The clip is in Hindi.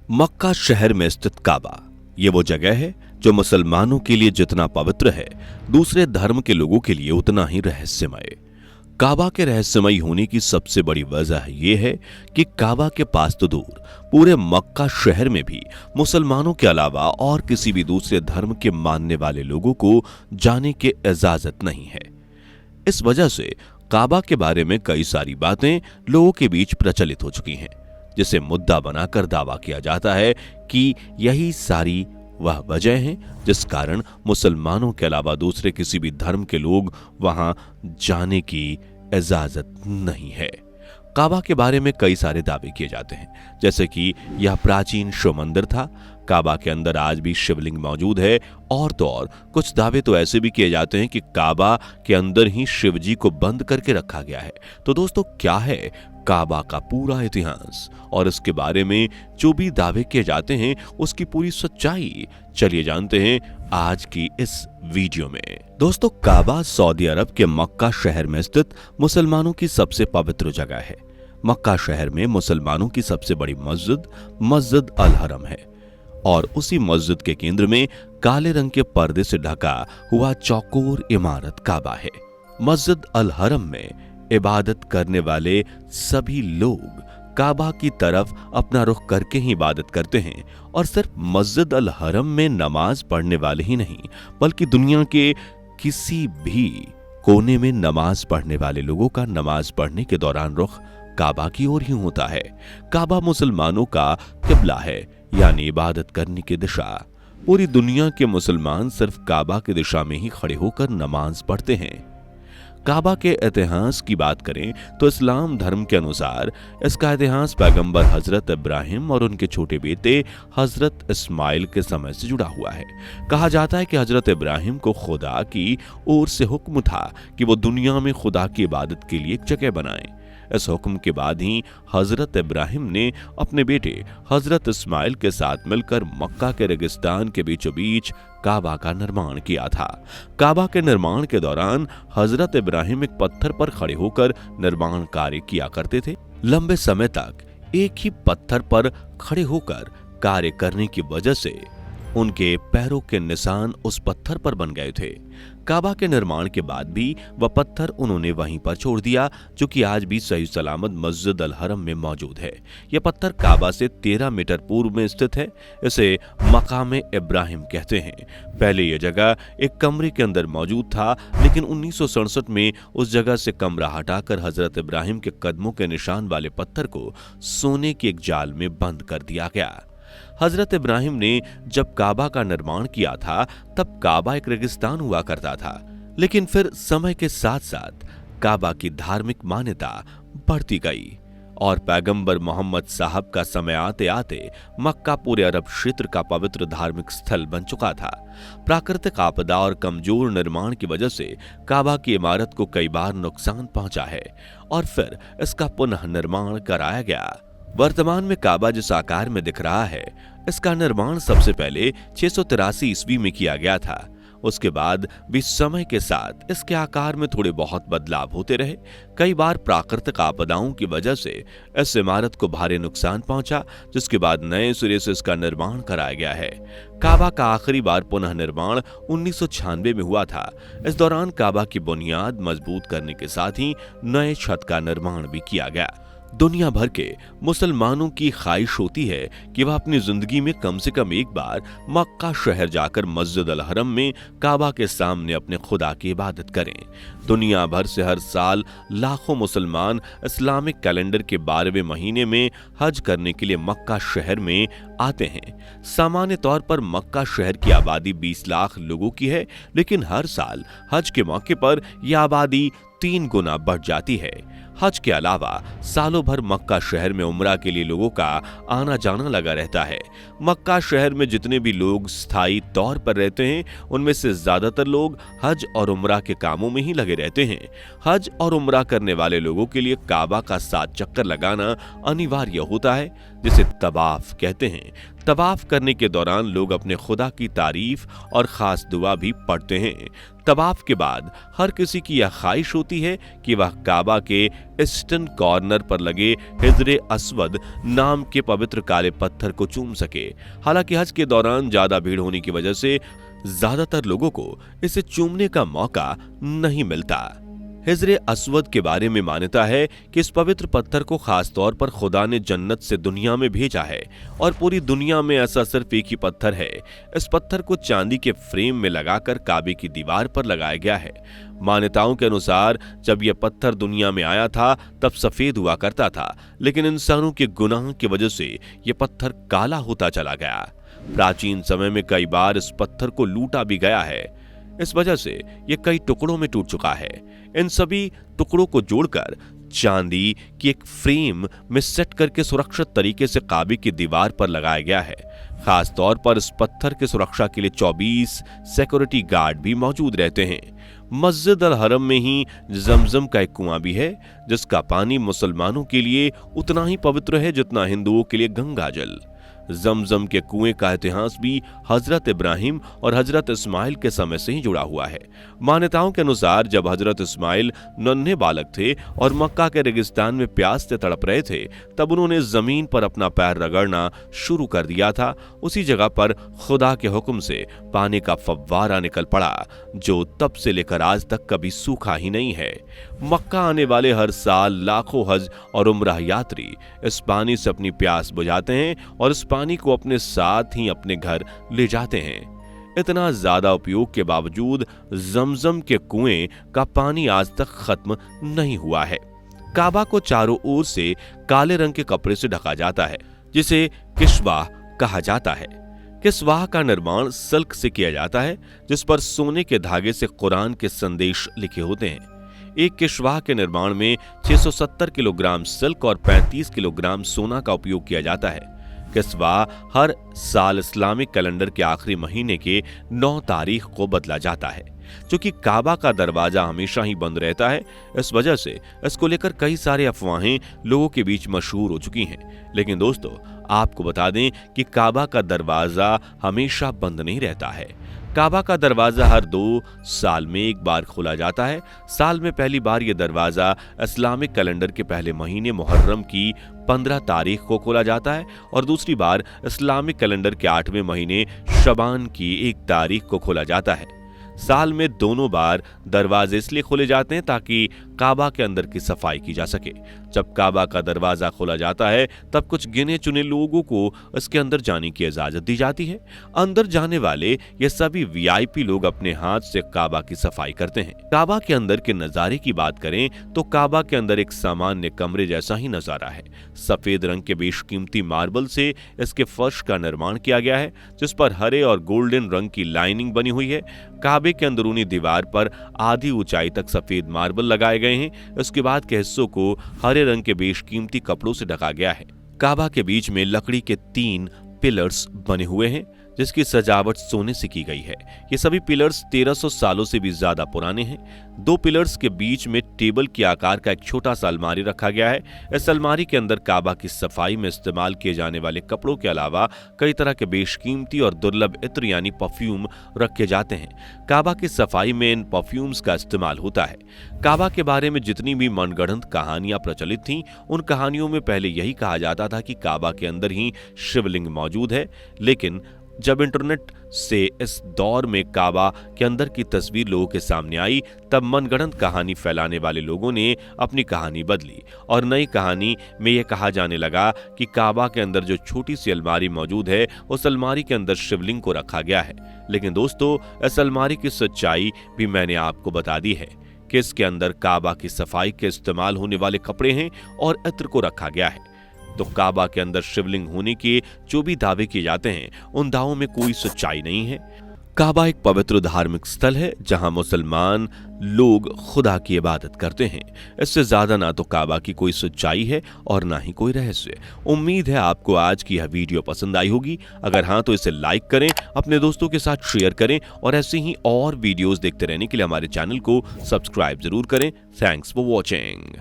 मक्का शहर में स्थित काबा ये वो जगह है जो मुसलमानों के लिए जितना पवित्र है, दूसरे धर्म के लोगों के लिए उतना ही रहस्यमय। काबा के रहस्यमय होने की सबसे बड़ी वजह यह है कि काबा के पास तो दूर पूरे मक्का शहर में भी मुसलमानों के अलावा और किसी भी दूसरे धर्म के मानने वाले लोगों को जाने की इजाजत नहीं है। इस वजह से काबा के बारे में कई सारी बातें लोगों के बीच प्रचलित हो चुकी हैं, जिसे मुद्दा बनाकर दावा किया जाता है कि यही सारी वह वजह है जिस कारण मुसलमानों के अलावा दूसरे किसी भी धर्म के लोग वहां जाने की इजाजत नहीं है। काबा के बारे में कई सारे दावे किए जाते हैं, जैसे कि यह प्राचीन शिव मंदिर था, काबा के अंदर आज भी शिवलिंग मौजूद है, और तो और कुछ दावे तो ऐसे भी किए जाते हैं कि काबा के अंदर ही शिव जी को बंद करके रखा गया है। तो दोस्तों, क्या है काबा का पूरा इतिहास और इसके बारे में जो भी दावे किए जाते हैं उसकी पूरी सच्चाई, चलिए जानते हैं आज की इस वीडियो में। दोस्तों, काबा सऊदी अरब के मक्का शहर में स्थित मुसलमानों की सबसे पवित्र जगह है। मक्का शहर में मुसलमानों की सबसे बड़ी मस्जिद अल हरम है और उसी मस्जिद के केंद्र में काले रंग के पर्दे से ढका हुआ चौकोर इमारत काबा है। मस्जिद अल हरम में इबादत करने वाले सभी लोग काबा की तरफ अपना रुख करके ही इबादत करते हैं और सिर्फ मस्जिद अल हरम में नमाज पढ़ने वाले ही नहीं, बल्कि दुनिया के किसी भी कोने में नमाज पढ़ने वाले लोगों का नमाज पढ़ने के दौरान रुख काबा की ओर ही होता है। काबा मुसलमानों का किबला है, यानी इबादत करने की दिशा। पूरी दुनिया के मुसलमान सिर्फ काबा की दिशा में ही खड़े होकर नमाज पढ़ते हैं। काबा के इतिहास की बात करें तो इस्लाम धर्म के अनुसार इसका इतिहास पैगंबर हजरत इब्राहिम और उनके छोटे बेटे हजरत इस्माइल के समय से जुड़ा हुआ है। कहा जाता है कि हजरत इब्राहिम को खुदा की ओर से हुक्म था कि वो दुनिया में खुदा की इबादत के लिए एक जगह बनाएं। इस हुक्म के बाद ही हजरत इब्राहिम ने अपने बेटे हजरत इस्माइल के साथ मिलकर मक्का के रेगिस्तान के बीचों बीच काबा का निर्माण किया था। काबा के निर्माण के दौरान हजरत इब्राहिम एक पत्थर पर खड़े होकर निर्माण कार्य किया करते थे। लंबे समय तक एक ही पत्थर पर खड़े होकर कार्य करने की वजह से उनके पैरों के निशान उस पत्थर पर बन गए थे। काबा के निर्माण के बाद भी वह पत्थर उन्होंने वहीं पर छोड़ दिया, जो कि आज भी सही सलामत मस्जिद अल हरम में मौजूद है। यह पत्थर काबा से 13 मीटर पूर्व में स्थित है। इसे मकाम इब्राहिम कहते हैं। पहले यह जगह एक कमरे के अंदर मौजूद था, लेकिन 1967 में उस जगह से कमरा हटाकर हजरत इब्राहिम के कदमों के निशान वाले पत्थर को सोने के एक जाल में बंद कर दिया गया। हजरत इब्राहिम ने जब काबा का निर्माण किया था तब काबा एक रेगिस्तान हुआ करता था, लेकिन फिर समय के साथ साथ काबा की धार्मिक मान्यता बढ़ती गई और पैगंबर मोहम्मद साहब का समय आते आते मक्का पूरे अरब क्षेत्र का पवित्र धार्मिक स्थल बन चुका था। प्राकृतिक आपदा और कमजोर निर्माण की वजह से काबा की इमारत को कई बार नुकसान पहुंचा है और फिर इसका पुनः निर्माण कराया गया। वर्तमान में काबा जिस आकार में दिख रहा है, इसका निर्माण सबसे पहले 683 ईस्वी में किया गया था। उसके बाद भी समय के साथ इसके आकार में थोड़े बहुत बदलाव होते रहे। कई बार प्राकृतिक आपदाओं की वजह से इस इमारत को भारी नुकसान पहुंचा, जिसके बाद नए सिरे से इसका निर्माण कराया गया है। काबा का आखिरी बार पुनः निर्माण 1996 में हुआ था। इस दौरान काबा की बुनियाद मजबूत करने के साथ ही नए छत का निर्माण भी किया गया। दुनिया भर के मुसलमानों की ख्वाहिश होती है कि वह अपनी जिंदगी में कम से कम एक बार मक्का शहर जाकर मस्जिद अल हरम में काबा के सामने अपने खुदा की इबादत करें। दुनिया भर से हर साल लाखों मुसलमान इस्लामिक कैलेंडर के 12वें महीने में हज करने के लिए मक्का शहर में आते हैं। सामान्य तौर पर मक्का शहर की आबादी 20 लाख लोगों की है, लेकिन हर साल हज के मौके पर यह आबादी 3 गुना बढ़ जाती है। हज के अलावा सालों भर मक्का शहर में उम्रा के लिए लोगों का आना जाना लगा रहता है। मक्का शहर में जितने भी लोग स्थायी तौर पर रहते हैं, उनमें से ज्यादातर लोग हज और उम्रा के कामों में ही लगे रहते हैं। हज और उम्रा करने वाले लोगों के लिए काबा का 7 चक्कर लगाना अनिवार्य होता है, जिसे तवाफ कहते हैं। तवाफ करने के दौरान लोग अपने खुदा की तारीफ और खास दुआ भी पढ़ते हैं। तवाफ के बाद हर किसी की यह ख्वाहिश होती है कि वह काबा के ईस्टर्न कॉर्नर पर लगे हिजरे अस्वद नाम के पवित्र काले पत्थर को चूम सके। हालांकि हज के दौरान ज्यादा भीड़ होने की वजह से ज्यादातर लोगों को इसे चूमने का मौका नहीं मिलता। हिजरे अस्वद के बारे में मान्यता है कि इस पवित्र पत्थर को खास तौर पर खुदा ने जन्नत से दुनिया में भेजा है और पूरी दुनिया में ऐसा सिर्फ एक ही पत्थर है। इस पत्थर को चांदी के फ्रेम में लगाकर काबे की दीवार पर लगाया गया है। मान्यताओं के अनुसार जब यह पत्थर दुनिया में आया था तब सफेद हुआ करता था, लेकिन इंसानों के गुनाह की वजह से यह पत्थर काला होता चला गया। प्राचीन समय में कई बार इस पत्थर को लूटा भी गया है। इस वजह से यह कई टुकड़ों में टूट चुका है। इन सभी टुकड़ों को जोड़कर चांदी की एक फ्रेम में सेट करके सुरक्षित तरीके से काबे की दीवार पर लगाया गया है। खास तौर पर इस पत्थर की सुरक्षा के लिए 24 सिक्योरिटी गार्ड भी मौजूद रहते हैं। मस्जिद अल हरम में ही जमजम का एक कुआं भी है, जिसका पानी मुसलमानों के लिए उतना ही पवित्र है जितना हिंदुओं के लिए गंगा जल। जमजम के कुएं का इतिहास भी हजरत इब्राहिम और हजरत इस्माइल के समय से ही जुड़ा हुआ है। मान्यताओं के अनुसार जब हजरत इस्माइल नन्हे बालक थे और मक्का के रेगिस्तान में प्यास से तड़प रहे थे, तब उन्होंने जमीन पर अपना पैर रगड़ना शुरू कर दिया था। उसी जगह पर खुदा के हुक्म से पानी का फव्वारा निकल पड़ा, जो तब से लेकर आज तक कभी सूखा ही नहीं है। मक्का आने वाले हर साल लाखों हज और उम्रह यात्री इस पानी से अपनी प्यास बुझाते हैं और इस पानी को अपने साथ ही अपने घर ले जाते हैं। इतना ज्यादा उपयोग के बावजूद जमजम के कुएं का पानी आज तक खत्म नहीं हुआ है। काबा को चारों ओर से काले रंग के कपड़े से ढका जाता है, जिसे किश्वाह कहा जाता है। किस्वाह का निर्माण सिल्क से किया जाता है, जिस पर सोने के धागे से कुरान के संदेश लिखे होते हैं। एक किश्वाह के निर्माण में 670 किलोग्राम सिल्क और 35 किलोग्राम सोना का उपयोग किया जाता है। किस्वाह हर साल इस्लामिक कैलेंडर के आखिरी महीने के 9 तारीख को बदला जाता है। क्योंकि काबा का दरवाजा हमेशा ही बंद रहता है, इस वजह से इसको लेकर कई सारे अफवाहें लोगों के बीच मशहूर हो चुकी हैं। लेकिन दोस्तों, आपको बता दें कि काबा का दरवाजा हमेशा बंद नहीं रहता है। काबा का दरवाजा हर 2 साल में एक बार खोला जाता है। साल में पहली बार यह दरवाजा इस्लामिक कैलेंडर के पहले महीने मुहर्रम की 15 तारीख को खोला जाता है और दूसरी बार इस्लामिक कैलेंडर के 8वें महीने शबान की 1 तारीख को खोला जाता है। साल में दोनों बार दरवाजे इसलिए खोले जाते हैं ताकि काबा के अंदर की सफाई की जा सके। जब काबा का दरवाजा खोला जाता है तब कुछ गिने चुने लोगों को इसके अंदर जाने की इजाजत दी जाती है। अंदर जाने वाले ये सभी वीआईपी लोग अपने हाथ से काबा की सफाई करते हैं। काबा के अंदर के नजारे की बात करें तो काबा के अंदर एक सामान्य कमरे जैसा ही नजारा है। सफेद रंग के बेशकीमती मार्बल से इसके फर्श का निर्माण किया गया है, जिस पर हरे और गोल्डन रंग की लाइनिंग बनी हुई है। काबे के अंदरूनी दीवार पर आधी ऊंचाई तक सफेद मार्बल लगाए गए हैं। इसके बाद के हिस्सों को हरे रंग के बेशकीमती कपड़ों से ढका गया है। काबा के बीच में लकड़ी के 3 पिलर्स बने हुए हैं, जिसकी सजावट सोने से की गई है। ये सभी पिलर्स 1300 सालों से भी ज्यादा पुराने हैं। 2 पिलर्स के बीच में टेबल के आकार का एक छोटा सा अलमारी रखा गया है। इस अलमारी के अंदर काबा की सफाई में इस्तेमाल किए जाने वाले कपड़ों के अलावा कई तरह के बेशकीमती और दुर्लभ इत्र यानी परफ्यूम रखे जाते हैं। काबा की सफाई में इन परफ्यूम्स का इस्तेमाल होता है। काबा के बारे में जितनी भी मनगढ़ंत कहानियां प्रचलित थीं, उन कहानियों में पहले यही कहा जाता था कि काबा के अंदर ही शिवलिंग मौजूद है। लेकिन जब इंटरनेट से इस दौर में काबा के अंदर की तस्वीर लोगों के सामने आई, तब मनगढ़ंत कहानी फैलाने वाले लोगों ने अपनी कहानी बदली और नई कहानी में यह कहा जाने लगा कि काबा के अंदर जो छोटी सी अलमारी मौजूद है, उस अलमारी के अंदर शिवलिंग को रखा गया है। लेकिन दोस्तों, इस अलमारी की सच्चाई भी मैंने आपको बता दी है कि इसके अंदर काबा की सफाई के इस्तेमाल होने वाले कपड़े हैं और इत्र को रखा गया है। तो काबा के अंदर शिवलिंग होने के जो भी दावे किए जाते हैं, उन दावों में कोई सच्चाई नहीं है। काबा एक पवित्र धार्मिक स्थल है जहां मुसलमान लोग खुदा की इबादत करते हैं। इससे ज्यादा ना तो काबा की कोई सच्चाई है और ना ही कोई रहस्य। उम्मीद है आपको आज की यह वीडियो पसंद आई होगी। अगर हाँ तो इसे लाइक करें, अपने दोस्तों के साथ शेयर करें और ऐसे ही और वीडियोस देखते रहने के लिए हमारे चैनल को सब्सक्राइब जरूर करें। Thanks for watching.